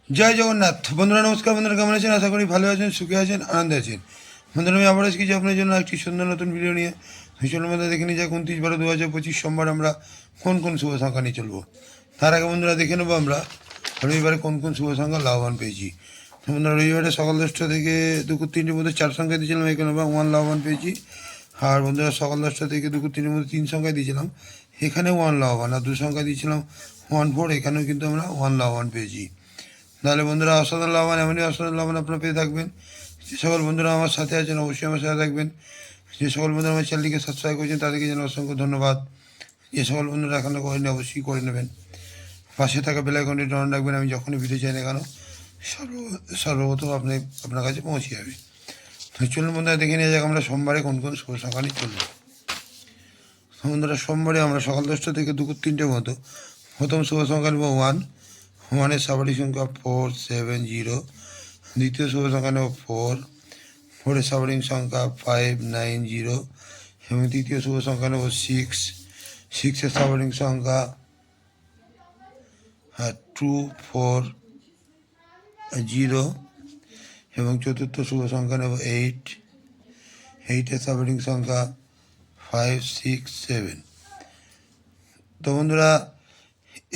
জয় জগন্নাথ। বন্ধুরা নমস্কার। বন্ধুরা কেমন আছেন? আশা করি ভালো আছেন, সুখে আছেন, আনন্দে আছেন। বন্ধুরা আমি আবার আজকে আপনার জন্য একটি সুন্দর নতুন ভিডিও নিয়ে ভীষণ মধ্যে দেখে নিয়ে যাক 29/12/2025 সোমবার আমরা কোন কোন শুভ সংখ্যা নিয়ে চলবো। তার আগে বন্ধুরা দেখে নেবো আমরা রবিবারে কোন কোন শুভ সংখ্যা লাভবান পেয়েছি। তো বন্ধুরা রবিবারে সকাল 10টা থেকে দুপুর 3টের মধ্যে 4 সংখ্যা দিয়েছিলাম, এখানে 1 লাভবান পেয়েছি। আর বন্ধুরা সকাল 10টা থেকে দুপুর 3টের মধ্যে 3 সংখ্যা দিয়েছিলাম, এখানে 1 লাভবান। আর 2 সংখ্যা দিয়েছিলাম 1 4, এখানেও কিন্তু আমরা 1 লাভবান পেয়েছি। তাহলে বন্ধুরা অসাধারণ লাভবান, এমনই অসাধারণ লাভবান আপনারা পেয়ে থাকবেন। যে সকল বন্ধুরা আমার সাথে আছেন অবশ্যই আমার সাথে থাকবেন। যে সকল বন্ধুরা আমার চ্যানেলটিকে সাবস্ক্রাইব করেছেন তাদেরকে যেন অসংখ্য ধন্যবাদ। যে সকল বন্ধুরা এখনও করেনি অবশ্যই করে নেবেন। পাশে থাকা বেল আইকনটি অন রাখবেন, আমি যখনই ভিডিও চাই না কেন সর্বপ্রথম আপনার কাছে পৌঁছে যাবে। তো চলুন বন্ধুরা দেখে নিয়ে যাক আমরা সোমবারে কোন কোন শুভ সংখ্যা নিয়ে চলবে। বন্ধুরা সোমবারে আমরা সকাল 10টা থেকে দুপুর 3টের মতো প্রথম শুভ সংখ্যা নেব 1। 1-এর স্বাভাবিক সংখ্যা 470। দ্বিতীয় শুভ সংখ্যা নেব 4। 4-এর স্বাভাবিক সংখ্যা 590 এবং তৃতীয় শুভ সংখ্যা নেব 6। 6-এর স্বাভাবিক সংখ্যা 240 এবং চতুর্থ শুভ সংখ্যা নেব 8। 8-এর স্বাভাবিক সংখ্যা 567। তো বন্ধুরা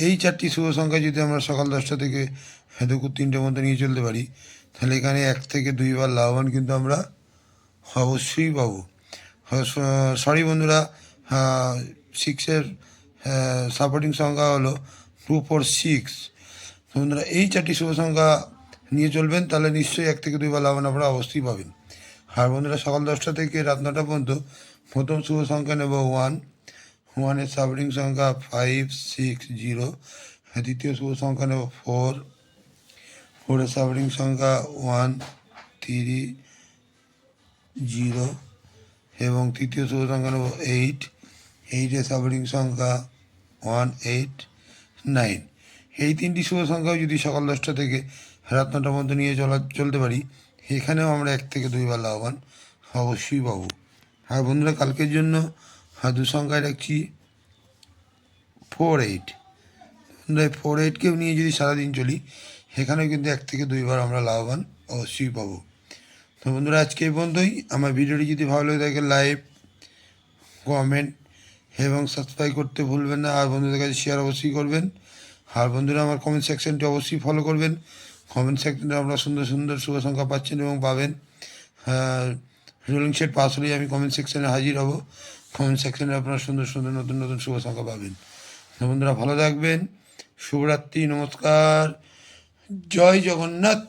এই 4টি শুভ সংখ্যা যদি আমরা সকাল 10টা থেকে দুপুর 3টের মধ্যে নিয়ে চলতে পারি, তাহলে এখানে 1 থেকে 2 বার লাভবান কিন্তু আমরা অবশ্যই পাবো। সরি বন্ধুরা, 6-এর সাপোর্টিং সংখ্যা হলো 246। বন্ধুরা এই 4টি শুভ সংখ্যা নিয়ে চলবেন, তাহলে নিশ্চয়ই 1 থেকে 2 বার লাভবান আপনারা অবশ্যই পাবেন। আর বন্ধুরা সকাল 10টা থেকে রাত 9টা পর্যন্ত প্রথম শুভ সংখ্যা নেব 1। 1-এর সাপোর্টিং সংখ্যা 560। দ্বিতীয় শুভ সংখ্যা নেব 4। 4-এর সাপোর্টিং সংখ্যা 130 এবং তৃতীয় শুভ সংখ্যা নেব 8। 8-এর সাপোর্টিং সংখ্যা 189। এই 3টি শুভ সংখ্যাও যদি সকাল 10টা থেকে রাত 9টার মধ্যে নিয়ে চলতে পারি, এখানেও আমরা 1 থেকে 2 বার লাভবান অবশ্যই পাবো। আর বন্ধুরা কালকের জন্য 2 সংখ্যায় রাখছি 48। বন্ধুরা 48কেও নিয়ে যদি সারাদিন চলি, এখানেও কিন্তু 1 থেকে 2 বার আমরা লাভবান অবশ্যই পাবো। তো বন্ধুরা আজকে এই পর্যন্তই। আমার ভিডিওটি যদি ভালো লাগে থাকে লাইক, কমেন্ট এবং সাবস্ক্রাইব করতে ভুলবেন না। আর বন্ধুদের কাছে শেয়ার অবশ্যই করবেন। আর বন্ধুরা আমার কমেন্ট সেকশনটি অবশ্যই ফলো করবেন। কমেন্ট সেকশনে আপনারা সুন্দর সুন্দর শুভ সংখ্যা পাচ্ছেন এবং পাবেন। রোলিং সেট পাস হলেই আমি কমেন্ট সেকশনে হাজির হব। কমেন্ট সেকশনে আপনারা সুন্দর সুন্দর নতুন নতুন শুভ সংখ্যা পাবেন। বন্ধুরা ভালো থাকবেন। শুভরাত্রি, নমস্কার, জয় জগন্নাথ।